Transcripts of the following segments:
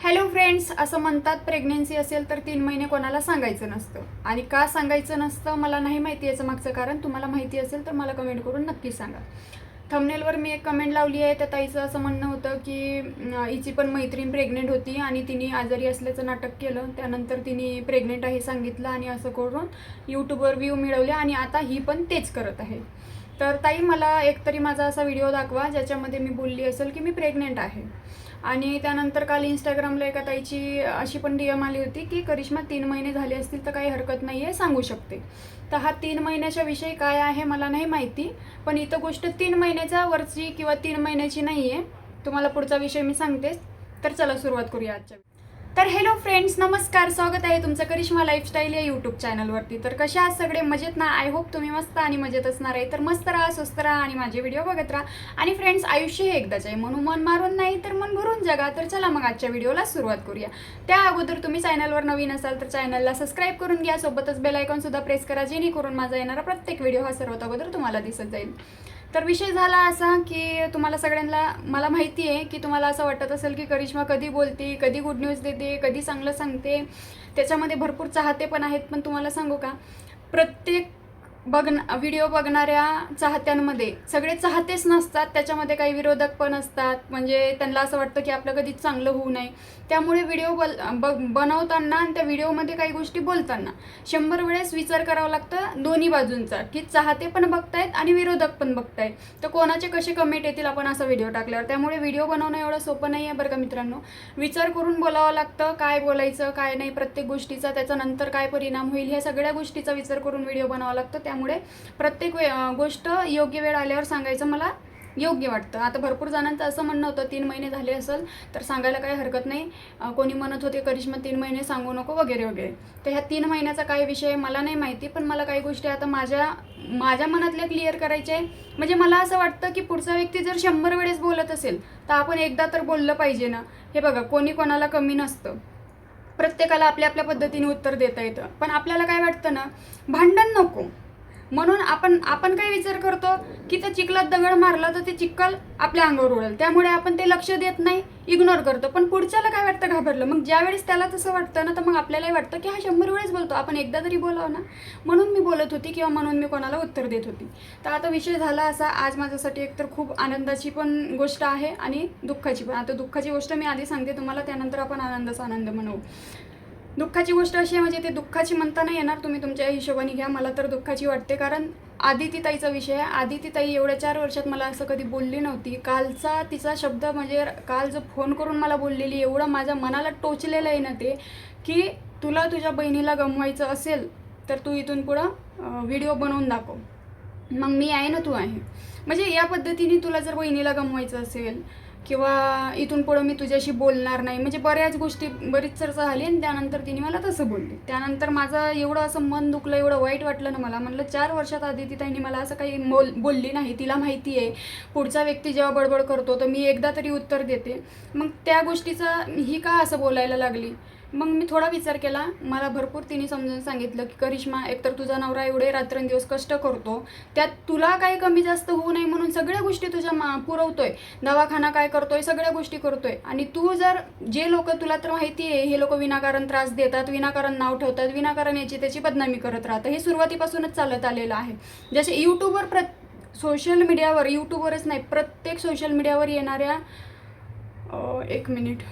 Hello friends, असं म्हणतात pregnancy असेल तर 3 महिने कोणाला सांगायचं नसतं. आणि का सांगायचं नसतं मला नाही माहिती, याचं मागचं कारण तुम्हाला माहिती असेल तर मला कमेंट करून नक्की सांगा. थंबनेलवर मी एक कमेंट लावली आहे, त्या ताईचं असं म्हणणं होतं की हिची पण मैत्रीण प्रेग्नेंट होती आणि तिने आजारी असल्याचं नाटक केलं, त्यानंतर तिने प्रेग्नेंट आहे सांगितलं आणि असं करून यूट्यूबवर व्ह्यू मिळवले आणि आता ही पण तेच करत आहे. तर ताई, मला एकतरी माझा असा व्हिडिओ दाखवा ज्याच्यामध्ये मी बोलली असेल की मी प्रेग्नेंट आहे. आणि त्यानंतर काल इंस्टाग्रामला एका ताईची अशी पण DM आली होती की करिश्मा 3 महिने झाले असतील तर काही हरकत नाही आहे, सांगू शकते. तर हा 3 महिन्याच्या विषयी काय आहे मला नाही माहिती, पण इथं गोष्ट 3 महिन्याच्या वरची किंवा 3 महिन्याची नाही आहे. तुम्हाला पुढचा विषय मी सांगतेच. तर चला सुरुवात करूया आजच्या. तर हॅलो फ्रेंड्स, नमस्कार, स्वागत आहे तुमचं करिश्मा लाईफस्टाईल या यूट्यूब चॅनलवरती. तर कशा आहात सगळे, मजेत ना? आय होप तुम्ही मस्त आणि मजेत असणार आहे. तर मस्त राहा, स्वस्त राहा आणि माझे व्हिडिओ बघत राहा. आणि फ्रेंड्स, आयुष्य हे एकदाच आहे, म्हणून मन मारून नाही तर मन भरून जगा. तर चला मग आजच्या व्हिडिओला सुरुवात करूया. त्या अगोदर तुम्ही चॅनलवर नवीन असाल तर चॅनलला सबस्क्राईब करून घ्या, सोबतच बेल आयकॉन सुद्धा प्रेस करा, जेणेकरून माझा येणारा प्रत्येक व्हिडिओ हा सर्वात अगोदर तुम्हाला दिसत जाईल. तर विषय झाला असा की तुम्हाला सगळ्यांना मला माहिती आहे की तुम्हाला असं वाटत असेल की करिश्मा कधी बोलते, कधी गुड न्यूज देते, कधी चांगलं सांगते. त्याच्यामध्ये भरपूर चाहते पण आहेत. पण तुम्हाला सांगू का, प्रत्येक व्हिडिओ बघणाऱ्या चाहत्यांमध्ये सगळे चाहतेच नसतात, त्याच्यामध्ये काही विरोधक पण असतात. म्हणजे त्यांना असं वाटतं की आपलं कधीच चांगलं होऊ नये. त्यामुळे व्हिडिओ बनवताना आणि त्या व्हिडिओमध्ये काही गोष्टी बोलताना 100 वेळेस विचार करावा लागतं दोन्ही बाजूंचा, की चाहते पण बघतायत आणि विरोधक पण बघतायत, तर कोणाचे कसे कमेंट येतील आपण असा व्हिडिओ टाकल्यावर. त्यामुळे व्हिडिओ बनवणं एवढं सोपं नाही आहे बरं का मित्रांनो. विचार करून बोलावं लागतं, काय बोलायचं काय नाही, प्रत्येक गोष्टीचा त्याचा नंतर काय परिणाम होईल ह्या सगळ्या गोष्टीचा विचार करून व्हिडिओ बनावा लागतो. त्यामुळे प्रत्येक गोष्ट योग्य वेळ आल्यावर सांगायचं मला योग्य वाटतं. आता भरपूर जणांचं असं म्हणणं होतं 3 महिने झाले असेल तर सांगायला काही हरकत नाही. कोणी म्हणत होते करिश्मा 3 महिने सांगू नको वगैरे वगैरे. तर ह्या 3 महिन्याचा काय विषय मला नाही माहिती, पण मला काही गोष्टी आता माझ्या मनातल्या क्लिअर करायच्या आहे. म्हणजे मला असं वाटतं की पुढचा व्यक्ती जर 100 वेळेस बोलत असेल तर आपण एकदा तर बोललं पाहिजे ना. हे बघा, कोणी कोणाला कमी नसतं, प्रत्येकाला आपल्या आपल्या पद्धतीने उत्तर देता येतं. पण आपल्याला काय वाटतं ना, भांडण नको, म्हणून आपण काय विचार करतो की त्या चिखलात दगड मारला तर ते चिखल आपल्या अंगावर उडेल, त्यामुळे आपण ते लक्ष देत नाही, इग्नोर करतो. पण पुढच्याला काय वाटतं, घाबरलं. मग ज्यावेळेस त्याला तसं वाटतं ना, तर मग आपल्यालाही वाटतं की हा 100 वेळेस बोलतो, आपण एकदा तरी बोलावं ना. म्हणून मी बोलत होती किंवा म्हणून मी कोणाला उत्तर देत होती. तर आता विषय झाला असा, आज माझ्यासाठी एकतर खूप आनंदाची पण गोष्ट आहे आणि दुःखाची पण. आता दुःखाची गोष्ट मी आधी सांगते तुम्हाला, त्यानंतर आपण आनंदाचा आनंद म्हणू. दुःखाची गोष्ट अशी आहे, म्हणजे ते दुःखाची म्हणता नाही येणार, तुम्ही तुमच्या हिशोबाने घ्या. मला तर दुःखाची वाटते, कारण आदिती ताईचा विषय आहे. आदिती ताई एवढ्या 4 वर्षात मला असं कधी बोलली नव्हती. कालचा तिचा शब्द, म्हणजे काल जो फोन करून मला बोललेली, एवढं माझ्या मनाला टोचलेलं आहे ना ते, की तुला तुझ्या बहिणीला गमवायचं असेल तर तू इथून पुढं व्हिडिओ बनवून दाखव, मग मी आहे ना, तू आहे. म्हणजे या पद्धतीने तुला जर बहिणीला गमवायचं असेल किंवा इथून पुढं मी तुझ्याशी बोलणार नाही, म्हणजे बऱ्याच गोष्टी, बरीच चर्चा झाली आणि त्यानंतर तिने मला तसं बोलली. त्यानंतर माझं एवढं असं मन दुखलं, एवढं वाईट वाटलं ना मला. म्हणलं 4 वर्षात आधी ताईने मला असं काही बोलली नाही. तिला माहिती आहे पुढचा व्यक्ती जेव्हा बडबड करतो तर मी एकदा तरी उत्तर देते, मग त्या गोष्टीचा ही का असं बोलायला लागली. मग मी थोडा विचार केला. मला भरपूर तिने समजून सांगितलं की करिश्मा, एकतर तुझा नवरा एवढे रात्रंदिवस कष्ट करतो, त्यात तुला काही कमी जास्त होऊ नये म्हणून सगळ्या गोष्टी तुझ्या पुरवतोय, दवाखाना काय करतोय, सगळ्या गोष्टी करतोय. आणि तू जर, जे लोक, तुला तर माहिती आहे, हे लोक विनाकारण त्रास देतात, विनाकारण नाव ठेवतात, विनाकारण याची त्याची बदनामी करत राहतं. हे सुरुवातीपासूनच चालत आलेलं आहे. जसे यूट्यूबवर, सोशल मीडियावर, यूट्यूबवरच नाही, प्रत्येक सोशल मीडियावर येणाऱ्या, एक मिनिट,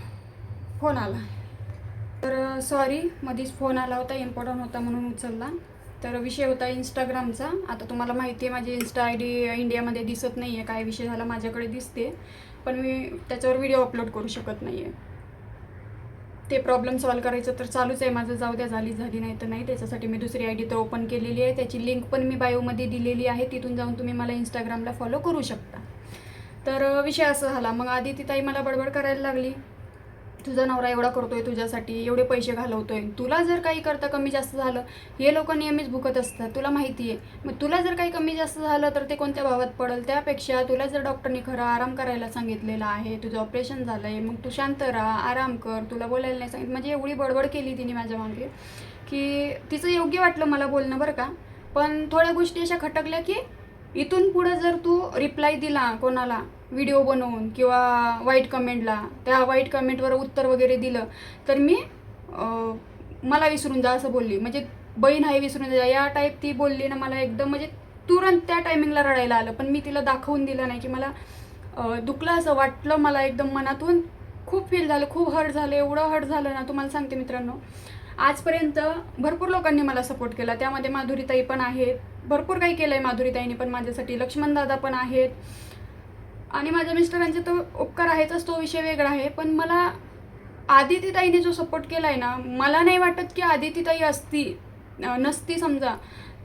फोन आला. तर सॉरी, मध्येच फोन आला होता, इम्पॉर्टंट होता म्हणून उचलला. तर विषय होता इंस्टाग्रामचा. आता तुम्हाला माहिती आहे माझी इंस्टा ID इंडियामध्ये दिसत नाही आहे. काय विषय झाला, माझ्याकडे दिसते पण मी त्याच्यावर व्हिडिओ अपलोड करू शकत नाही आहे. ते प्रॉब्लेम सॉल्व करायचं तर चालूच आहे माझं, जाऊ द्या, झाली नाही तर नाही. त्याच्यासाठी मी दुसरी ID तर ओपन केलेली आहे, त्याची लिंक पण मी बायोमध्ये दिलेली आहे, तिथून जाऊन तुम्ही मला इंस्टाग्रामला फॉलो करू शकता. तर विषय असा झाला. मग आधी ती ताई मला बडबड करायला लागली, तुझा नवरा एवढा करतोय तुझ्यासाठी, एवढे पैसे घालवतोय, तुला जर काही करता कमी जास्त झालं, हे लोक नेहमीच भुकत असतात, तुला माहिती आहे. मग तुला जर काही कमी जास्त झालं तर ते कोणत्या भावात पडेल. त्यापेक्षा तुला जर डॉक्टरनी खरं आराम करायला सांगितलेलं आहे, तुझं ऑपरेशन झालं आहे, मग तू शांत राहा, आराम कर, तुला बोलायला नाही सांगितलं. म्हणजे एवढी बडबड केली तिने माझ्या मागे की तिचं योग्य वाटलं मला बोलणं बरं का. पण थोड्या गोष्टी अशा खटकल्या की इथून पुढं जर तू रिप्लाय दिला कोणाला व्हिडिओ बनवून किंवा वाईट कमेंटला त्या वाईट कमेंटवर उत्तर वगैरे दिलं तर मी मला विसरून जा असं बोलली. म्हणजे बहीण आहे विसरून जा या टाईप ती बोलली ना. मला एकदम म्हणजे तुरंत त्या टायमिंगला रडायला आलं. पण मी तिला दाखवून दिलं नाही की मला दुखलं असं वाटलं. मला एकदम मनातून खूप फील झालं, खूप हर्ट झालं. एवढं हर्ट झालं ना तुम्हाला सांगते मित्रांनो. आजपर्यंत भरपूर लोकांनी मला सपोर्ट केला, त्यामध्ये माधुरीताई पण आहेत. भरपूर काही केलं आहे माधुरीताईंनी पण माझ्यासाठी. लक्ष्मणदादा पण आहेत आणि माझ्या मिस्टरांचे तो उपकार आहेतच, तो विषय वेगळा आहे. पण मला आदितीताईने जो सपोर्ट केला आहे ना, मला नाही वाटत की आदितीताई नसती समजा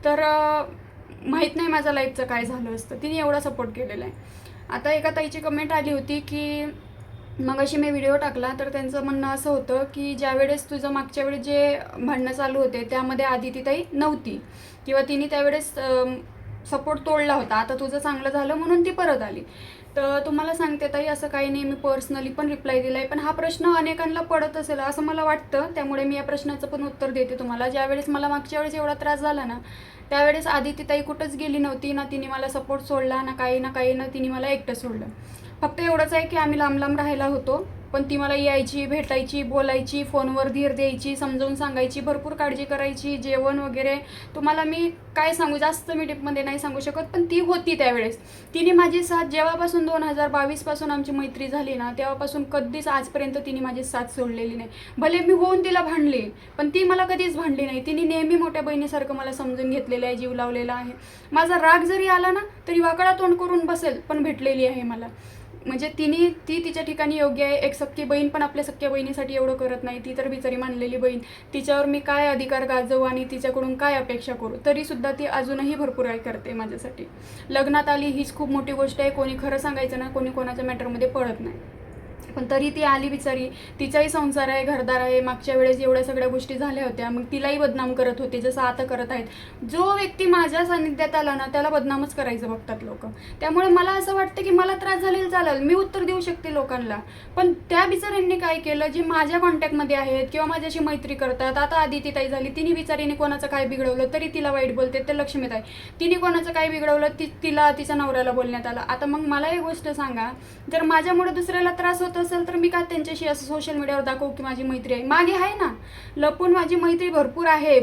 तर माहीत नाही माझ्या लाईफचं काय झालं असतं. तिने एवढा सपोर्ट केलेला आहे. आता एका ताईची कमेंट आली होती की मग अशी मी व्हिडिओ टाकला तर त्यांचं म्हणणं असं होतं की ज्यावेळेस तुझं मागच्या वेळेस जे भांडणं चालू होते त्यामध्ये आदितीताई नव्हती किंवा तिने त्यावेळेस सपोर्ट तोडला होता. आता तुझं चांगलं झालं म्हणून ती परत आली. तर तुम्हाला सांगते ताई असं काही नाही. मी पर्सनली पण रिप्लाय दिला आहे. पण हा प्रश्न अनेकांना पडत असेल असं मला वाटतं, त्यामुळे मी या प्रश्नाचं पण उत्तर देते तुम्हाला. ज्यावेळेस मला मागच्या वेळेस एवढा त्रास झाला ना त्यावेळेस आदितीताई कुठंच गेली नव्हती ना. तिने मला सपोर्ट सोडला ना काही ना तिने मला एकटं सोडलं. फक्त एवढंच आहे की आम्ही लांब लांब राहायला होतो, पण ती मला यायची, भेटायची, बोलायची, फोनवर धीर द्यायची, समजावून सांगायची, भरपूर काळजी करायची, जेवण वगैरे. तुम्हाला मी काय सांगू, जास्त मी डिपमध्ये नाही सांगू शकत, पण ती होती त्यावेळेस. तिने माझी साथ जेव्हापासून 2022 पासून आमची मैत्री झाली ना तेव्हापासून कधीच आजपर्यंत तिने माझी साथ सोडलेली नाही. भले मी होऊन तिला भांडली पण ती मला कधीच भांडली नाही. तिने नेहमी मोठ्या बहिणीसारखं मला समजून घेतलेलं आहे, जीव लावलेला आहे. माझा राग जरी आला ना तरी वाकडा तोंड करून बसेल पण भेटलेली आहे मला. म्हणजे ती तिच्या ठिकाणी योग्य आहे. एक सख्खी बहीण पण आपल्या सख्ख्या बहिणीसाठी एवढं करत नाही. ती तर बिचारी मानलेली बहीण, तिच्यावर मी काय अधिकार गाजवू आणि तिच्याकडून काय अपेक्षा करू. तरीसुद्धा ती अजूनही भरपूर काय करते माझ्यासाठी. लग्नात आली हीच खूप मोठी गोष्ट आहे. कोणी खरं सांगायचं ना, कोणी कोणाच्या मॅटरमध्ये पडत नाही. पण तरी ती आली बिचारी. तिचाही संसार आहे, घरदार आहे. मागच्या वेळेस एवढ्या सगळ्या गोष्टी झाल्या होत्या, मग तिलाही बदनाम करत होते जसं आता करत आहेत. जो व्यक्ती माझ्या सानिध्यात आला ना त्याला बदनामच करायचं बघतात लोक. त्यामुळे मला असं वाटतं की मला त्रास झालेला चालेल, मी उत्तर देऊ शकते लोकांना. पण त्या बिचाऱ्यांनी काय केलं, जे माझ्या कॉन्टॅक्टमध्ये आहेत किंवा माझ्याशी मैत्री करतात. आता आदितीताई झाली, तिने बिचारीने कोणाचं काय बिघडवलं तरी तिला वाईट बोलते. ते लक्ष्मीताई, तिने कोणाचं काय बिघडवलं तिला तिच्या नवऱ्याला बोलण्यात आलं. आता मग मला एक गोष्ट सांगा, जर माझ्यामुळे दुसऱ्याला त्रास होत असेल तर मी का त्यांच्याशी असं सोशल मीडियावर दाखवू की माझी मैत्री आहे. मागे आहे ना लपून माझी मैत्री भरपूर आहे.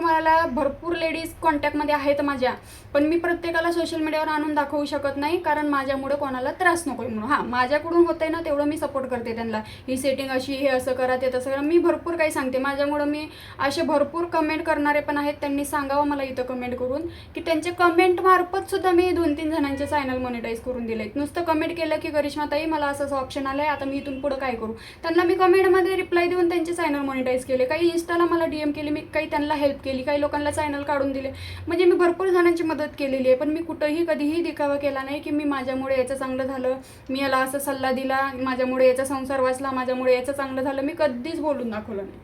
मला भरपूर लेडीज कॉन्टॅक्टमध्ये आहेत माझ्या. पण मी प्रत्येकाला सोशल मीडियावर आणून दाखवू शकत नाही, कारण माझ्यामुळे कोणाला त्रास नको म्हणून. हां, माझ्याकडून होतंय ना तेवढं मी सपोर्ट करते त्यांना. ही सेटिंग अशी, हे असं करा, ते तसं करा. मी भरपूर काही सांगते. माझ्यामुळं मी असे भरपूर कमेंट करणारे पण आहेत. त्यांनी सांगावं मला इथं कमेंट करून की त्यांचे कमेंट मार्फत सुद्धा मी 2-3 जणांचे चॅनल मॉनिटाईज करून दिले. नुसतं कमेंट केलं की करिश्माताई मला असं ऑप्शन आलं आहे, आता मी इथून पुढं काय करू. त्यांना मी कमेंटमध्ये रिप्लाय देऊन त्यांचे चॅनल मॉनिटाईज केले. काही इंस्टाला मला DM केली, मी काही त्यांना हेल्प केली, काही लोकांना चॅनल काढून दिले. म्हणजे मी भरपूर जणांची मदत केलेली आहे. पण मी कुठंही कधीही दिखावा केला नाही की मी माझ्यामुळे याचं चांगलं झालं, मी याला असं सल्ला दिला, माझ्यामुळे याचा संसार वाचला, माझ्यामुळे याचं चांगलं झालं, मी कधीच बोलून दाखवलं नाही.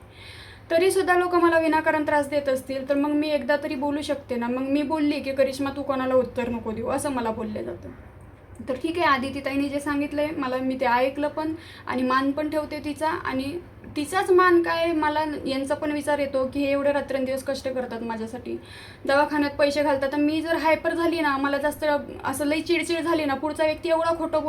तरीसुद्धा लोक मला विनाकारण त्रास देत असतील तर मग मी एकदा तरी बोलू शकते ना. मग मी बोलली की करिश्मा तू कोणाला उत्तर नको देऊ, असं मला बोललं जातं. तर ठीक आहे, आदितीताईंनी जे सांगितलं आहे मला, मी ते ऐकलं पण आणि मान पण ठेवते तिचा. आणि तिचाच मान काय, मला यांचा पण विचार येतो की हे एवढे रात्रंदिवस कष्ट करतात माझ्यासाठी, दवाखान्यात पैसे घालतात. तर मी जर हायपर झाली ना, मला जास्त असं लई चिडचिड झाली ना, पुढचा व्यक्ती एवढा खोटं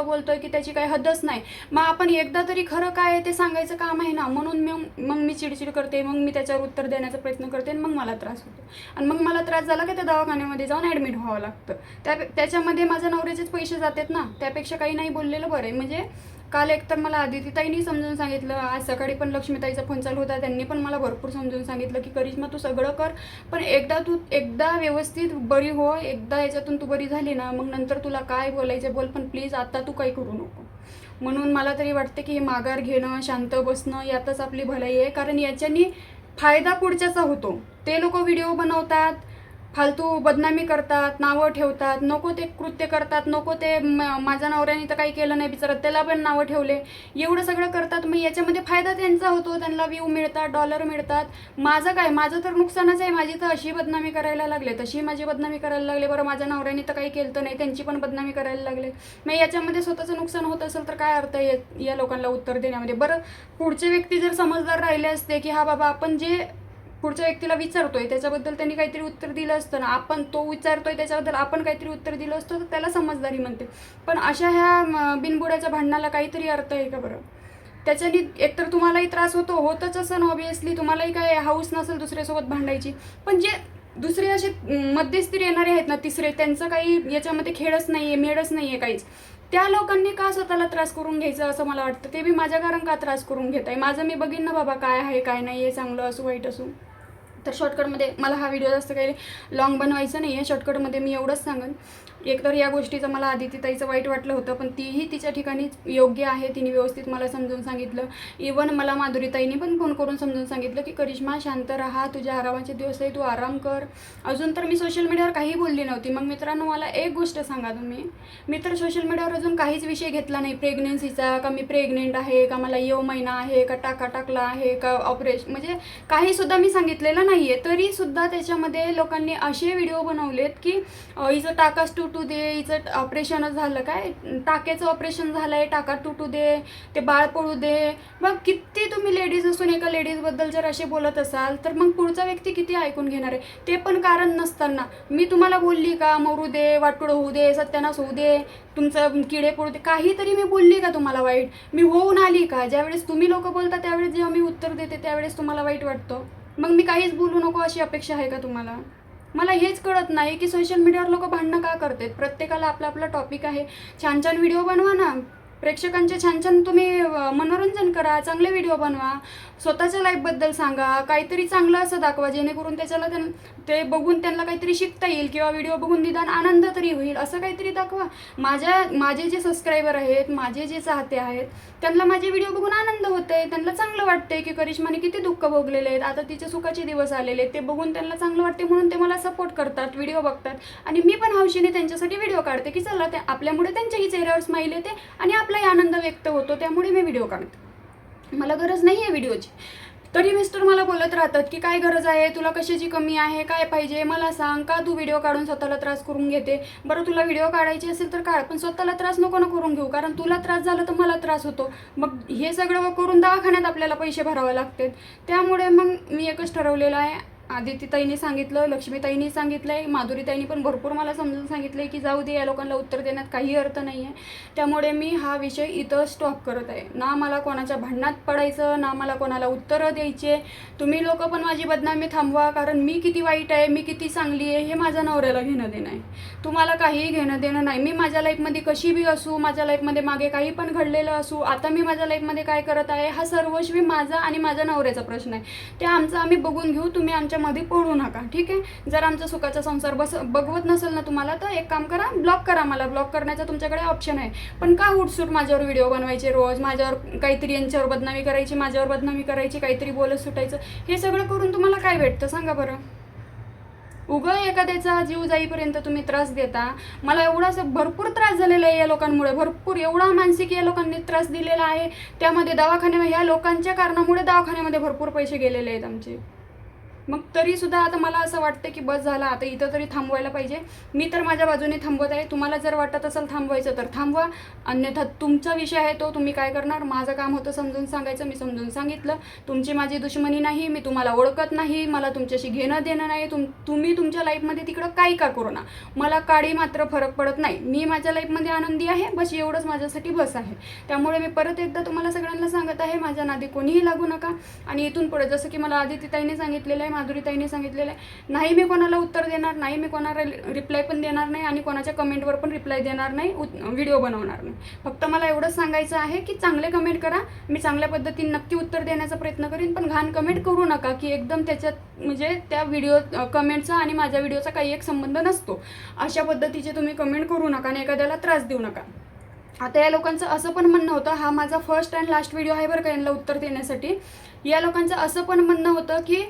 बोलतोय की त्याची काही हद्दच नाही. मग आपण एकदा तरी खरं काय आहे ते सांगायचं काम आहे ना. म्हणून मग मी चिडचिड करते, मग मी त्याच्यावर उत्तर देण्याचा प्रयत्न करते आणि मग मला त्रास होतो. आणि मग मला त्रास झाला की त्या दवाखान्यामध्ये जाऊन ॲडमिट व्हावं लागतं. त्याच्यामध्ये माझ्या नवऱ्याचेच पैसे जातात ना, त्यापेक्षा काही नाही बोललेलं बरं आहे. म्हणजे काल एकतर मला आदितीताईंनी समजून सांगितलं, आज सकाळी पण लक्ष्मीताईचा फोन चालू होता, त्यांनी पण मला भरपूर समजून सांगितलं की करिश्मा तू सगळं कर, पण एकदा व्यवस्थित बरी हो. एकदा याच्यातून तू बरी झाली ना मग नंतर तुला काय बोलायचं बोल, पण प्लीज आता तू काही करू नको. म्हणून मला तरी वाटते की हे माघार घेणं, शांत बसणं यातच आपली भलाई आहे. कारण याच्यानी फायदा पुढच्याचा होतो. ते लोक व्हिडिओ बनवतात, फालतू बदनामी करतात, नावं ठेवतात, नको ते कृत्य करतात, नको ते माझ्या नवऱ्याने तर काही केलं नाही बिचारत, त्याला पण नावं ठेवले, एवढं सगळं करतात. मग याच्यामध्ये फायदा त्यांचा होतो, त्यांना व्ह्यू मिळतात, डॉलर मिळतात. माझं काय, माझं तर नुकसानच आहे. माझी तर अशी बदनामी करायला लागले, तशी माझी बदनामी करायला लागले. बरं माझ्या नवऱ्याने तर काही केलं तर नाही, त्यांची पण बदनामी करायला लागले. मग याच्यामध्ये स्वतःचं नुकसान होत असेल तर काय अर्थ आहे या लोकांना उत्तर देण्यामध्ये. बरं पुढचे व्यक्ती जर समजदार राहिले असते की हा बाबा आपण जे पुढच्या व्यक्तीला विचारतोय त्याच्याबद्दल त्यांनी काहीतरी उत्तर दिलं असतं ना, आपण तो विचारतोय त्याच्याबद्दल आपण काहीतरी उत्तर दिलं असतं तर त्याला समजदारी म्हणते. पण अशा ह्या बिनबुडाच्या भांडणाला काहीतरी अर्थ आहे का बरं? त्याच्याने एकतर तुम्हालाही त्रास होतच असं ना, ऑब्वियसली तुम्हालाही काय हाऊस नसेल दुसऱ्यासोबत भांडायची. पण जे दुसरे असे मध्यस्थी येणारे आहेत ना, तिसरे, त्यांचं काही याच्यामध्ये खेळच नाही आहे, मेळच नाही आहे काहीच. त्या लोकांनी का स्वतःला त्रास करून घ्यायचं असं मला वाटतं. ते बी माझ्या कारण का त्रास करून घेत आहे. माझं मी बघीन ना बाबा, काय आहे काय नाही आहे, चांगलं असू वाईट असू. तर शॉर्टकटमध्ये मला हा व्हिडिओ जास्त काही लॉंग बनवायचा नाही आहे. शॉर्टकटमध्ये मी एवढंच सांगेन, एकतर या गोष्टीचं मला आदितीताईचं वाईट वाटलं होतं, पण तीही तिच्या ठिकाणी योग्य आहे. तिने व्यवस्थित मला समजून सांगितलं. इवन मला माधुरीताईने पण फोन करून समजून सांगितलं की करिश्मा शांत राहा, तुझ्या आरामाचे दिवस आहे, तू आराम कर. अजून तर मी सोशल मीडियावर काही बोलली नव्हती. मग मित्रांनो, मला एक गोष्ट सांगा तुम्ही, मी तर सोशल मीडियावर अजून काहीच विषय घेतला नाही प्रेग्नेन्सीचा, का मी प्रेग्नेंट आहे, का मला महिना आहे, का टाका टाकला आहे, का ऑपरेशन, म्हणजे काहीसुद्धा मी सांगितलेलं नाही आहे. तरीसुद्धा त्याच्यामध्ये लोकांनी असे व्हिडिओ बनवलेत की हिचं टाकाच तुटू दे, हिचं ऑपरेशनच झालं, काय टाक्याचं ऑपरेशन झालं आहे, टाका तुटू दे, ते बाळ पडू दे. मग किती तुम्ही लेडीज असून एका लेडीजबद्दल जर असे बोलत असाल तर मग पुढचा व्यक्ती किती ऐकून घेणार आहे? ते पण कारण नसताना मी तुम्हाला बोलली का मरू दे, वाटोळं होऊ दे, सत्यानाश होऊ दे, तुमचं किडे पडू दे, काहीतरी मी बोलली का तुम्हाला वाईट? मी होऊन आली का? ज्यावेळेस तुम्ही लोक बोलता त्यावेळेस जेव्हा मी उत्तर देते त्यावेळेस तुम्हाला वाईट वाटतं. मग मी काहीच बोलू नको अशी अपेक्षा आहे का तुम्हाला? मला हेच कळत नाही की सोशल मीडियावर लोक भांडणं का करतात. प्रत्येकाला आपला आपला टॉपिक आहे. छान छान व्हिडिओ बनवा ना, प्रेक्षकांचे छान छान तुम्ही मनोरंजन करा, चांगले व्हिडिओ बनवा, स्वतःच्या लाईफबद्दल सांगा, काहीतरी चांगलं असं दाखवा जेणेकरून त्याच्याला ते बघून त्यांना काहीतरी शिकता येईल किंवा व्हिडिओ बघून निदान आनंद तरी होईल, असं काहीतरी दाखवा. माझे जे सबस्क्रायबर आहेत, माझे जे चाहते आहेत, त्यांना माझे व्हिडिओ बघून आनंद होते, त्यांना चांगलं वाटते की करिश्माने किती दुःख भोगलेले आहेत, आता तिचे सुखाचे दिवस आलेले आहेत, ते बघून त्यांना चांगलं वाटते म्हणून ते मला सपोर्ट करतात, व्हिडिओ बघतात. आणि मी पण हौशीने त्यांच्यासाठी व्हिडिओ काढते की चला ते आपल्यामुळे त्यांच्याही चेहऱ्यावर स्माईल येते आणि आपलाही आनंद व्यक्त होतो, त्यामुळे मी व्हिडिओ काढते. मला गरज नाही आहे व्हिडिओची. तरी मिस्टर मला बोलत राहतात की काय गरज आहे, तुला कशाची कमी आहे, काय पाहिजे मला सांग, का तू व्हिडिओ काढून स्वतःला त्रास करून घेते? बरं, तुला व्हिडिओ काढायची असेल तर काढ, पण स्वतःला त्रास नको ना करून घेऊ, कारण तुला त्रास झाला तर मला त्रास होतो. मग हे सगळं करून दवाखान्यात आपल्याला पैसे भरावे लागतात. त्यामुळे मग मी एकच ठरवलेलं आहे, आदितीताईंनी सांगितलं, लक्ष्मीताईंनी सांगितलं आहे, माधुरीताईंनी पण भरपूर मला समजून सांगितलं आहे की जाऊ दे, या लोकांना उत्तर देण्यात काही अर्थ नाही आहे. त्यामुळे मी हा विषय इथं स्टॉप करत आहे. ना मला कोणाच्या भांडणात पडायचं, ना मला कोणाला उत्तरं द्यायचे. तुम्ही लोक पण माझी बदनामी थांबवा, कारण मी किती वाईट आहे, मी किती चांगली आहे हे माझ्या नवऱ्याला घेणं देणं आहे. तुम्हाला काहीही घेणं देणं नाही. मी माझ्या लाईफमध्ये कशी बी असू, माझ्या लाईफमध्ये मागे काही पण घडलेलं असू, आता मी माझ्या लाईफमध्ये काय करत आहे हा सर्वस्वी माझा आणि माझ्या नवऱ्याचा प्रश्न आहे. ते आमचं आम्ही बघून घेऊ, तुम्ही आमच्या मध्ये पडू नका, ठीक आहे? जर आमचा सुखाचा संसार बघवत नसेल ना तुम्हाला तर एक काम करा, ब्लॉक करा. मला ब्लॉक करण्याचा तुमच्याकडे ऑप्शन आहे. पण का उठसूट माझ्यावर व्हिडिओ बनवायचे, रोज माझ्यावर काहीतरी यांच्यावर बदनामी करायची, माझ्यावर बदनामी करायची, काहीतरी बोलत सुटायचं, हे सगळं करून तुम्हाला काय भेटतं सांगा बरं? एखाद्याचा जीव जाईपर्यंत तुम्ही त्रास देता. मला एवढा भरपूर त्रास झालेला आहे या लोकांमुळे, भरपूर एवढा मानसिक या लोकांनी त्रास दिलेला आहे. त्यामध्ये दवाखान्यामध्ये या लोकांच्या कारणामुळे दवाखान्यामध्ये भरपूर पैसे गेलेले आहेत आमचे. मग तरीसुद्धा आता मला असं वाटतं की बस झालं, आता इथं तरी थांबवायला पाहिजे. मी तर माझ्या बाजूने थांबवत आहे. तुम्हाला जर वाटत असेल थांबवायचं तर थांबवा, अन्यथा तुमचा विषय आहे तो, तुम्ही काय करणार. माझं काम होतं समजून सांगायचं, मी समजून सांगितलं. तुमची माझी दुश्मनी नाही, मी तुम्हाला ओळखत नाही, मला तुमच्याशी घेणं देणं नाही. तुम्ही तुमच्या लाईफमध्ये तिकडं काही का करू ना, मला काडी मात्र फरक पडत नाही. मी माझ्या लाईफमध्ये आनंदी आहे, बस एवढंच माझ्यासाठी बस आहे. त्यामुळे मी परत एकदा तुम्हाला सगळ्यांना सांगत आहे, माझ्या नादी कोणीही लागू नका. आणि इथून पुढे जसं की मला आदितीताईने सांगितलेलं आहे, माधुरीताईने सांगितलेलं आहे, नाही मी कोणाला उत्तर देणार नाही, मी कोणाला रिप्लाय पण देणार नाही आणि कोणाच्या कमेंटवर पण रिप्लाय देणार नाही, व्हिडिओ बनवणार नाही. फक्त मला एवढंच सांगायचं आहे की चांगले कमेंट करा, मी चांगल्या पद्धतीने नक्की उत्तर देण्याचा प्रयत्न करीन. पण घाण कमेंट करू नका की एकदम त्याच्यात म्हणजे त्या व्हिडिओ कमेंटचा आणि माझ्या व्हिडिओचा काही एक संबंध नसतो, अशा पद्धतीचे तुम्ही कमेंट करू नका आणि एखाद्याला त्रास देऊ नका. आता या लोकांचं असं पण म्हणणं होतं, हा माझा फर्स्ट अँड लास्ट व्हिडिओ आहे बरं का यांना उत्तर देण्यासाठी. या लोकांचं असं पण म्हणणं होतं की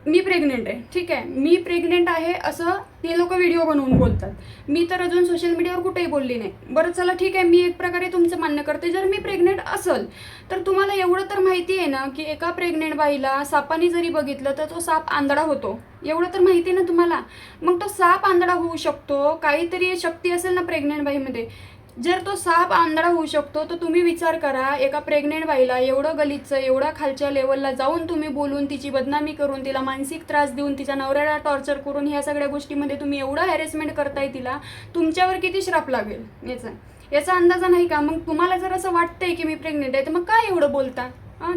मी प्रेग्नेंट आहे, ठीक आहे, मी प्रेग्नेंट आहे असं ते लोक व्हिडिओ बनवून बोलतात. मी तर अजून सोशल मीडियावर कुठेही बोलली नाही. बरं चला ठीक आहे, मी एक प्रकारे तुमचं मान्य करते. जर मी प्रेग्नेंट असेल तर तुम्हाला एवढं तर माहिती आहे ना की एका प्रेग्नेंट बाईला सापाने जरी बघितलं तर तो साप आंधळा होतो, एवढं तर माहिती आहे ना तुम्हाला. मग तो साप आंधळा होऊ शकतो, काहीतरी शक्ती असेल ना प्रेग्नेंट बाईमध्ये. जर तो साप आंधळा होऊ शकतो तर तुम्ही विचार करा, एका प्रेग्नेंट बाईला एवढं गलिच्छ, एवढा खालच्या लेवलला जाऊन तुम्ही बोलून, तिची बदनामी करून, तिला मानसिक त्रास देऊन, तिच्या नवऱ्याला टॉर्चर करून, ह्या सगळ्या गोष्टीमध्ये तुम्ही एवढं हॅरेसमेंट करताय तिला, तुमच्यावर किती श्राप लागेल याचा अंदाजा नाही का? मग तुम्हाला जर असं वाटतंय की मी प्रेग्नेंट आहे तर मग काय एवढं बोलता?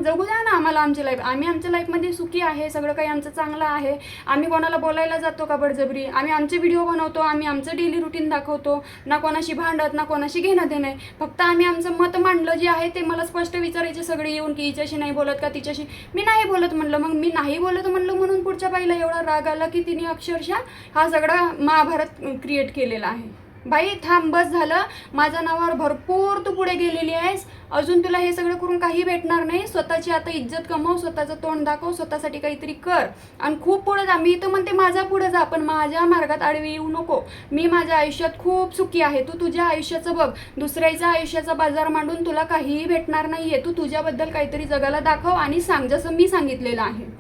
जगू द्या ना आम्हाला आमची लाईफ. आम्ही आमच्या लाईफमध्ये सुखी आहे, सगळं काही आमचं चांगलं आहे. आम्ही कोणाला बोलायला जातो का बळजबरी? आम्ही आमचे व्हिडिओ बनवतो, आम्ही आमचं डेली रुटीन दाखवतो, ना कोणाशी भांडत, ना कोणाशी घेणं देणं. फक्त आम्ही आमचं मत मांडलं जे आहे ते. मला स्पष्ट विचारायचे सगळे येऊन की हिच्याशी नाही बोलत का, तिच्याशी. मी नाही बोलत म्हणलं. मग मी नाही बोलत म्हणलं म्हणून पुढच्या बाईला एवढा राग आला की तिने अक्षरशः हा सगळा महाभारत क्रिएट केलेला आहे. बाई थांब, बस झालं. माझ्या नावावर भरपूर तू पुढे गेलेली आहेस, अजून तुला हे सगळं करून काही भेटणार नाही. स्वतःची आता इज्जत कमव, स्वतःचं तोंड दाखव, स्वतःसाठी काहीतरी कर आणि खूप पुढे जा. मी तर म्हणते माझ्या पुढे जा, पण माझ्या मार्गात आडवी येऊ नको. मी माझ्या आयुष्यात खूप सुखी आहे. तू तुझ्या आयुष्याचं बघ. दुसऱ्याच्या आयुष्याचा बाजार मांडून तुला काहीही भेटणार नाहीये. तू तुझ्याबद्दल काहीतरी जगाला दाखव आणि सांग, जसं मी सांगितलेलं आहे.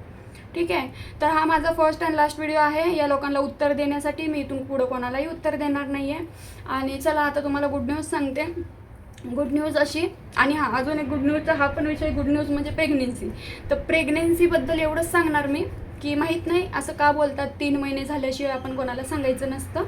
ठीक आहे. तर हा माझा फर्स्ट अँड लास्ट व्हिडिओ आहे या लोकांना उत्तर देण्यासाठी. मी इथून पुढं कोणालाही उत्तर देणार नाही आहे. आणि चला आता तुम्हाला गुड न्यूज सांगते. गुड न्यूज अशी, आणि अजून एक गुड न्यूजचा हा पण विषय. गुड न्यूज म्हणजे प्रेग्नेन्सी. तर प्रेग्नेन्सीबद्दल एवढंच सांगणार मी की माहीत नाही असं का बोलतात, 3 महिने झाल्याशिवाय आपण कोणाला सांगायचं नसतं.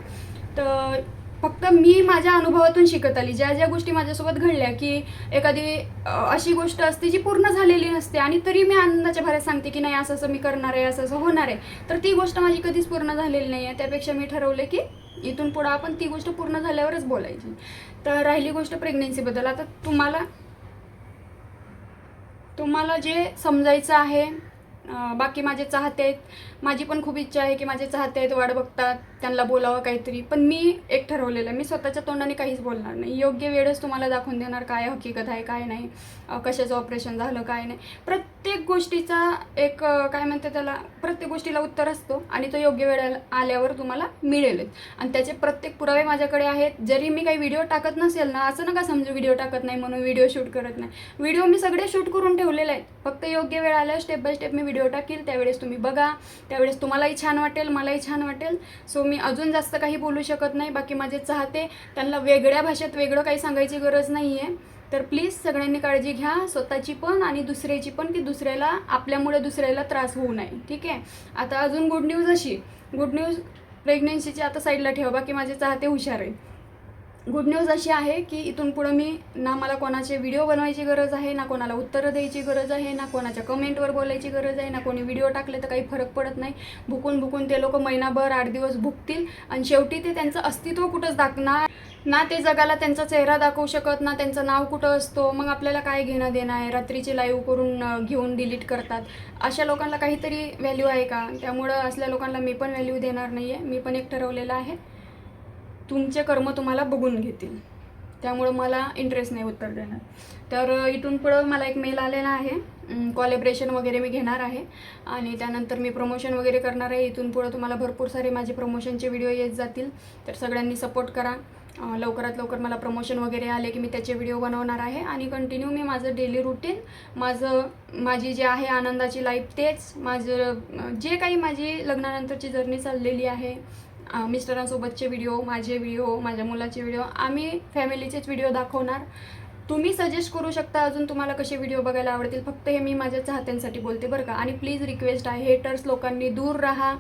तर फक्त मी माझ्या अनुभवातून शिकत आली. ज्या ज्या गोष्टी माझ्यासोबत घडल्या की एखादी अशी गोष्ट असते जी पूर्ण झालेली नसते आणि तरी मी आनंदाच्या भरात सांगते की नाही असं असं मी करणार आहे, असं असं होणार आहे, तर ती गोष्ट माझी कधीच पूर्ण झालेली नाही आहे. त्यापेक्षा मी ठरवले की इथून पुढं आपण ती गोष्ट पूर्ण झाल्यावरच बोलायची. तर राहिली गोष्ट प्रेग्नेन्सीबद्दल. आता तुम्हाला जे समजायचं आहे, बाकी माझे चाहते आहेत, माझी पण खूप इच्छा आहे की माझे चाहते आहेत, वाट बघतात, त्यांना बोलावं काहीतरी. पण मी एक ठरवलेलं आहे, मी स्वतःच्या तोंडाने काहीच बोलणार नाही. योग्य वेळच तुम्हाला दाखवून देणार काय हकीकत आहे, काय नाही, कशाचं ऑपरेशन झालं, काय नाही. प्रत्येक गोष्टीचा एक काय म्हणते त्याला, प्रत्येक गोष्टीला उत्तर असतो आणि तो योग्य वेळ आल्यावर तुम्हाला मिळेलच. आणि त्याचे प्रत्येक पुरावे माझ्याकडे आहेत. जरी मी काही व्हिडिओ टाकत नसेल ना, असं नका समजू व्हिडिओ टाकत नाही म्हणून व्हिडिओ शूट करत नाही. व्हिडिओ मी सगळे शूट करून ठेवलेले आहेत. फक्त योग्य वेळ आल्यावर step by step me video टाकेल. त्यावेळेस तुम्ही बघा, त्यावेळेस तुम्हालाही छान वाटेल, मलाही छान वाटेल. सो मी अजून जास्त काही बोलू शकत नाही. बाकी माझे चाहते, त्यांना वेगळ्या भाषेत वेगळं काही सांगायची गरज नाही आहे. तर प्लीज सगळ्यांनी काळजी घ्या, स्वतःची पण आणि दुसऱ्याची पण, की दुसऱ्याला आपल्यामुळे दुसऱ्याला त्रास होऊ नये. ठीक आहे. आता अजून गुड न्यूज अशी, गुड न्यूज प्रेग्नेन्सीची आता साईडला ठेवा, बाकी माझे चाहते हुशार आहे. गुड न्यूज अशी आहे की इथून पुढं मी ना मला कोणाचे व्हिडिओ बनवायची गरज आहे, ना कोणाला उत्तरं द्यायची गरज आहे, ना कोणाच्या कमेंटवर बोलायची गरज आहे, ना कोणी व्हिडिओ टाकले तर काही फरक पडत नाही. भुकून ते लोक महिनाभर 8 दिवस भुकतील आणि शेवटी ते त्यांचं अस्तित्व कुठंच दाखणार ना, ते जगाला त्यांचा चेहरा दाखवू शकत ना, त्यांचं नाव कुठं असतो. मग आपल्याला काय घेणं देणं आहे? रात्रीची लाईव्ह करून घेऊन डिलीट करतात. अशा लोकांना काहीतरी व्हॅल्यू आहे का? त्यामुळं असल्या लोकांना मी पण व्हॅल्यू देणार नाही आहे. मी पण एक ठरवलेलं आहे, तुमचे कर्म तुम्हाला बघून घेतील. त्यामुळं मला इंटरेस्ट नाही उत्तर देणार. तर इथून पुढं मला एक मेल आलेला आहे. कॉलॅबरेशन वगैरे मी घेणार आहे आणि त्यानंतर मी प्रमोशन वगैरे करणार आहे. इथून पुढं तुम्हाला भरपूर सारे माझे प्रमोशनचे व्हिडिओ येत जातील. तर सगळ्यांनी सपोर्ट करा. लवकरात लवकर मला प्रमोशन वगैरे आले की मी त्याचे व्हिडिओ बनवणार आहे आणि कंटिन्यू मी माझं डेली रुटीन, माझी जे आहे आनंदाची लाईफ, तेच माझं जे काही माझी लग्नानंतरची जर्नी चाललेली आहे, मिस्टरांसोबतचे व्हिडिओ, माझे व्हिडिओ, माझ्या मुलाचे व्हिडिओ, आम्ही फॅमिलीचेच व्हिडिओ दाखवणार. तुम्ही सजेस्ट करू शकता अजून तुम्हाला कसे व्हिडिओ बघायला आवडतील. फक्त हे मी माझ्या चाहत्यांसाठी बोलते बरं का. आणि प्लीज रिक्वेस्ट आहे, हेटर्स लोकांनी दूर राहा.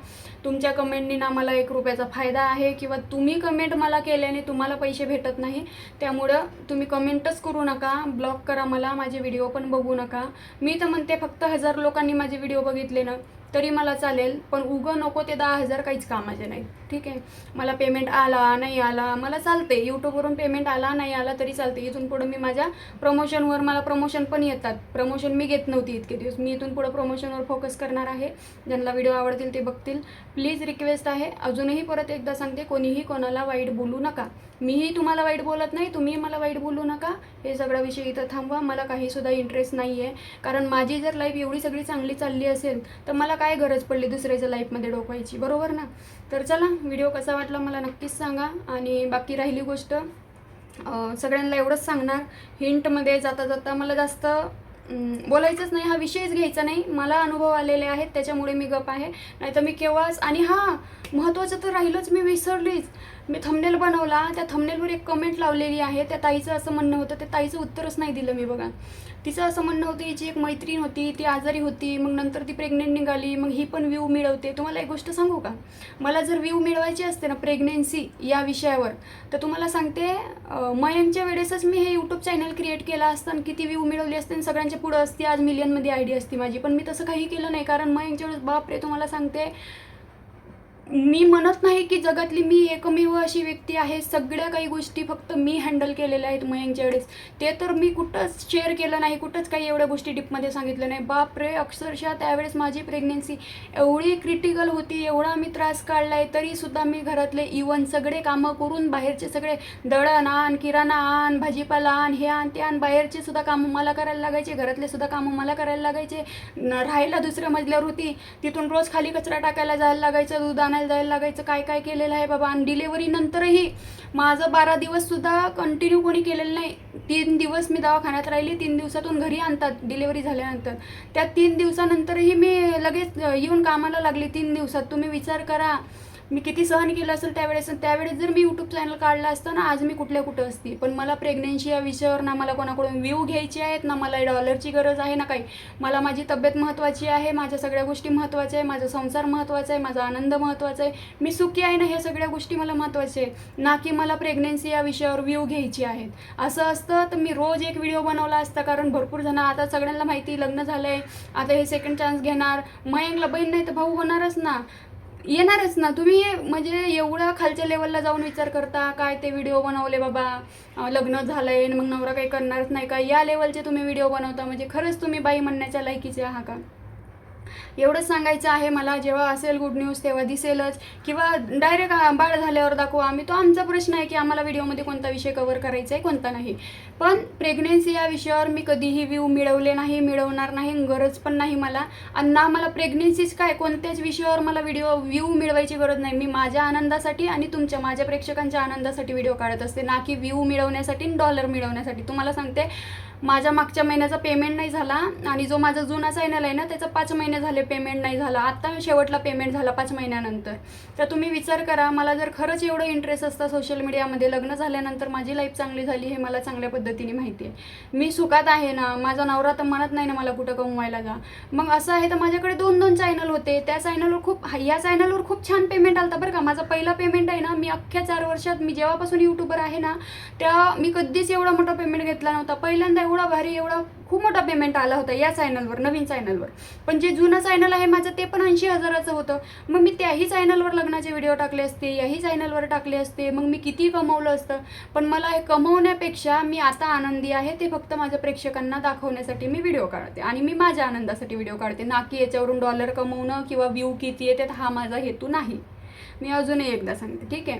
तुमच्या कमेंटनी ना मला 1 रुपयाचा फायदा आहे किंवा तुम्ही कमेंट मला केल्याने तुम्हाला पैसे भेटत नाही. त्यामुळं तुम्ही कमेंटच करू नका, ब्लॉक करा मला, माझे व्हिडिओ पण बघू नका. मी तर म्हणते फक्त 1000 लोकांनी माझे व्हिडिओ बघितले ना तरी मला चालेल, पण उगं नको ते 10,000 काहीच कामाचे नाही. ठीक आहे. मला पेमेंट आला नाही आला मला चालते, यूट्यूबवरून पेमेंट आला नाही आला तरी चालते. इथून पुढं मी माझ्या प्रमोशनवर, मला प्रमोशन पण येतात. प्रमोशन मी घेत नव्हती इतके दिवस. मी इथून पुढं प्रमोशनवर फोकस करणार आहे. ज्यांना व्हिडिओ आवडतील ते बघतील. प्लीज रिक्वेस्ट आहे, अजूनही परत एकदा सांगते, कोणीही कोणाला वाईट बोलू नका. मीही तुम्हाला वाईट बोलत नाही, तुम्ही मला वाईट बोलू नका. हे सगळा विषय इथं थांबवा. मला काहीसुद्धा इंटरेस्ट नाही आहे. कारण माझी जर लाईफ एवढी सगळी चांगली चालली असेल तर मला काय गरज पडली दुसऱ्याच्या लाईफमध्ये डोकवायची, बरोबर ना? तर चला, व्हिडिओ कसा वाटला मला नक्कीच सांगा. आणि बाकी राहिली गोष्ट, सगळ्यांना एवढंच सांगणार, हिंटमध्ये जाता जाता मला जास्त बोलायचंच नाही, हा विषयच घ्यायचा नाही. मला अनुभव आलेले आहेत त्याच्यामुळे मी गप आहे, नाही तर मी केव्हाच. आणि हां, महत्त्वाचं तर राहिलंच, मी विसरलीच. मी थंबनेल बनवला, त्या थंबनेलवर एक कमेंट लावलेली आहे. त्या ताईचं असं म्हणणं होतं, त्या ताईचं उत्तरच नाही दिलं मी बघा. तिचं असं म्हणणं होतं, हिची एक मैत्रीण होती, ती आजारी होती, मग नंतर ती प्रेग्नेंट निघाली, मग ही पण व्ह्यू मिळवते. तुम्हाला एक गोष्ट सांगू का, मला जर व्ह्यू मिळवायची असते ना प्रेग्नेन्सी या विषयावर, तर तुम्हाला सांगते मयंकच्या वेळेसच मी हे यूट्यूब चॅनल क्रिएट केला असतं आणि किती व्ह्यू मिळवली असते आणि सगळ्यांच्या पुढं असती, आज मिलियनमध्ये आयडी असती माझी. पण मी तसं काही केलं नाही, कारण मयंकच्या वेळेस बापरे, तुम्हाला सांगते, मी म्हणत नाही की जगातली मी एकमेव अशी व्यक्ती आहे, सगळ्या काही गोष्टी फक्त मी हँडल केलेल्या आहेत मयंकच्या वेळेस. ते तर मी कुठंच शेअर केलं नाही, कुठंच काही एवढ्या गोष्टी डिपमध्ये सांगितलं नाही. बापरे, अक्षरशः त्यावेळेस माझी प्रेग्नेन्सी एवढी क्रिटिकल होती, एवढा मी त्रास काढला आहे, तरीसुद्धा मी घरातले इवन सगळे कामं करून, बाहेरचे सगळे दळण आण, किराणा आण, भाजीपाला आण, हे आण ते आण, बाहेरचे सुद्धा कामं मला करायला लागायचे, घरातले सुद्धा कामं मला करायला लागायचे. राहायला दुसऱ्या मजल्यावर होती, तिथून रोज खाली कचरा टाकायला जायला लागायचं, दूध आणायला जायला लागायचं, काय काय केलेलं आहे बाबा. आणि डिलेव्हरी नंतरही माझं 12 दिवससुद्धा कंटिन्यू कोणी केलेलं नाही. 3 दिवस मी दवाखान्यात राहिली, 3 दिवसातून घरी आणतात डिलेव्हरी झाल्यानंतर. त्या 3 दिवसानंतरही मी लगेच येऊन कामाला लागली 3 दिवसात. तुम्ही विचार करा मी किती सहन केलं असेल त्यावेळेस. त्यावेळेस जर मी यूट्यूब चॅनल काढला असतं ना, आज मी कुठं असती. पण मला प्रेग्नेन्सी या विषयावर ना मला कोणाकडून व्ह्यू घ्यायचे आहेत, ना मला डॉलरची गरज आहे, ना काही. मला माझी तब्येत महत्त्वाची आहे, माझ्या सगळ्या गोष्टी महत्त्वाच्या आहे, माझा संसार महत्त्वाचा आहे, माझा आनंद महत्त्वाचा आहे, मी सुखी आहे ना, ह्या सगळ्या गोष्टी मला महत्त्वाच्या आहे, ना की मला प्रेग्नेन्सी या विषयावर व्ह्यू घ्यायची आहेत. असं असतं तर मी रोज एक व्हिडिओ बनवला असता, कारण भरपूर जण आता सगळ्यांना माहिती लग्न झालं आहे, आता हे सेकंड चान्स घेणार. मयंकला बहीण नाही तर भाऊ होणारच ना, येणारच ना. तुम्ही म्हणजे एवढ्या खालच्या लेवलला जाऊन विचार करता काय ते व्हिडिओ बनवले बाबा, लग्न झालंय मग नवरा काही करणारच नाही का, या लेवलचे तुम्ही व्हिडिओ बनवता, म्हणजे खरंच तुम्ही बाई म्हणण्याच्या लायकीचे आहात का. एवढंच सांगायचं आहे मला. जेव्हा असेल गुड न्यूज तेव्हा दिसेलच, किंवा डायरेक्ट बाळ झाल्यावर दाखवू आम्ही, तो आमचा प्रश्न आहे की आम्हाला व्हिडिओमध्ये कोणता विषय कव्हर करायचा आहे कोणता नाही. पण प्रेग्नेन्सी या विषयावर मी कधीही व्ह्यू मिळवले नाही, मिळवणार नाही, गरज पण नाही मला. आणि ना मला प्रेग्नेन्सीच काय कोणत्याच विषयावर मला व्ह्यू मिळवायची गरज नाही. मी माझ्या आनंदासाठी आणि तुमच्या माझ्या प्रेक्षकांच्या आनंदासाठी व्हिडिओ काढत असते, ना की व्ह्यू मिळवण्यासाठी आणि डॉलर मिळवण्यासाठी. तुम्हाला सांगते, माझ्या मागच्या महिन्याचा पेमेंट नाही झाला, आणि जो माझा जुना चॅनल आहे ना त्याचा 5 महिने झाले पेमेंट नाही झाला. आत्ता शेवटला पेमेंट झाला 5 महिन्यानंतर. तर तुम्ही विचार करा, मला जर खरंच एवढं इंटरेस्ट असतं सोशल मीडियामध्ये, लग्न झाल्यानंतर माझी लाईफ चांगली झाली हे मला चांगल्या पद्धतीने माहिती आहे, मी सुखात आहे ना, माझा नवरा तर म्हणत नाही ना मला कुठं कमवायला जा. मग असं आहे तर माझ्याकडे 2 चॅनल होते, त्या चॅनलवर या चॅनलवर खूप छान पेमेंट आलता बरं का. माझा पहिला पेमेंट आहे ना, मी अख्ख्या 4 वर्षात, मी जेव्हापासून यूट्यूबर आहे ना, त्या मी कधीच एवढा मोठा पेमेंट घेतला नव्हता. पहिल्यांदा एवढा भारी, एवढा खूप मोठा पेमेंट आला होता या चॅनलवर, नवीन चॅनलवर. पण जे जुनं चॅनल आहे माझं ते पण 80,000चं होतं. मग मी त्याही चॅनलवर लग्नाचे व्हिडिओ टाकले असते, याही चॅनलवर टाकले असते, मग मी किती कमवलं असतं. पण मला हे कमवण्यापेक्षा मी आता आनंदी आहे, ते फक्त माझ्या प्रेक्षकांना दाखवण्यासाठी मी व्हिडिओ काढते, आणि मी माझ्या आनंदासाठी व्हिडिओ काढते, ना की याच्यावरून डॉलर कमवणं किंवा व्ह्यू किती येतात हा माझा हेतू नाही. मी अजूनही एकदा सांगते, ठीक आहे.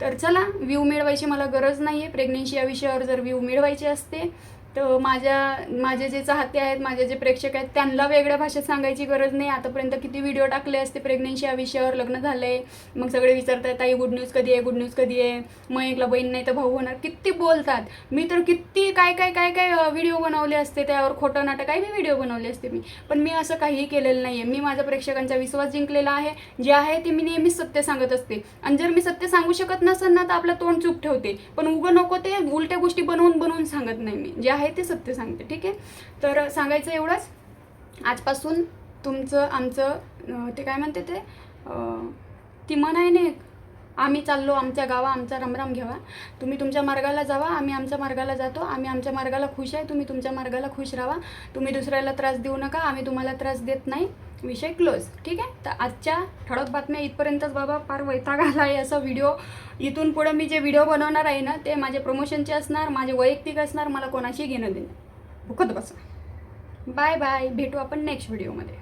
तर चला, व्ह्यू मिळवायची मला गरज नाही आहे. प्रेग्नेन्सी या विषयावर जर व्ह्यू मिळवायचे असते तर माझे जे चाहते आहेत, माझे जे प्रेक्षक आहेत, त्यांना वेगळ्या भाषेत सांगायची गरज नाही. आतापर्यंत किती व्हिडिओ टाकले असते प्रेग्नेन्सी या विषयावर, लग्न झालं आहे मग सगळे विचारतात ताई गुड न्यूज कधी आहे, गुड न्यूज कधी आहे, मयंकला बहीण नाही तर भाऊ होणार, किती बोलतात. मी तर किती काय काय काय काय व्हिडिओ बनवले असते, त्यावर खोटं नाटक काही व्हिडिओ बनवले असते मी. पण मी असं काहीही केलेलं नाही आहे. मी माझ्या प्रेक्षकांचा विश्वास जिंकलेला आहे. जे आहे ते मी नेहमीच सत्य सांगत असते, आणि जर मी सत्य सांगू शकत नसेल ना तर आपलं तोंड चूक ठेवते, पण उगं नको ते उलट्या गोष्टी बनवून सांगत नाही. मी जे आहे ते सत्य सांगते, ठीक आहे. तर सांगायचं एवढंच, आजपासून तुमचं आमचं ते काय म्हणते ते ती म्हण आहे ना, आम्ही चाललो आमच्या गावा, आमचा रामराम घ्यावा. तुम्ही तुमच्या मार्गाला जावा, आम्ही आमच्या मार्गाला जातो. आम्ही आमच्या मार्गाला खुश आहे, तुम्ही तुमच्या मार्गाला खुश राहा. तुम्ही दुसऱ्याला त्रास देऊ नका, आम्ही तुम्हाला त्रास देत नाही. विषय क्लोज, ठीक आहे. तर आजच्या ठळक बातम्या इथपर्यंतच बाबा. फार वैताग आला आहे असा व्हिडिओ. इथून पुढं मी जे व्हिडिओ बनवणार आहे ना ते माझे प्रमोशनचे असणार, माझे वैयक्तिक असणार, मला कोणाशी घेणं देणं. भुकत बसा. बाय बाय, भेटू आपण नेक्स्ट व्हिडिओमध्ये.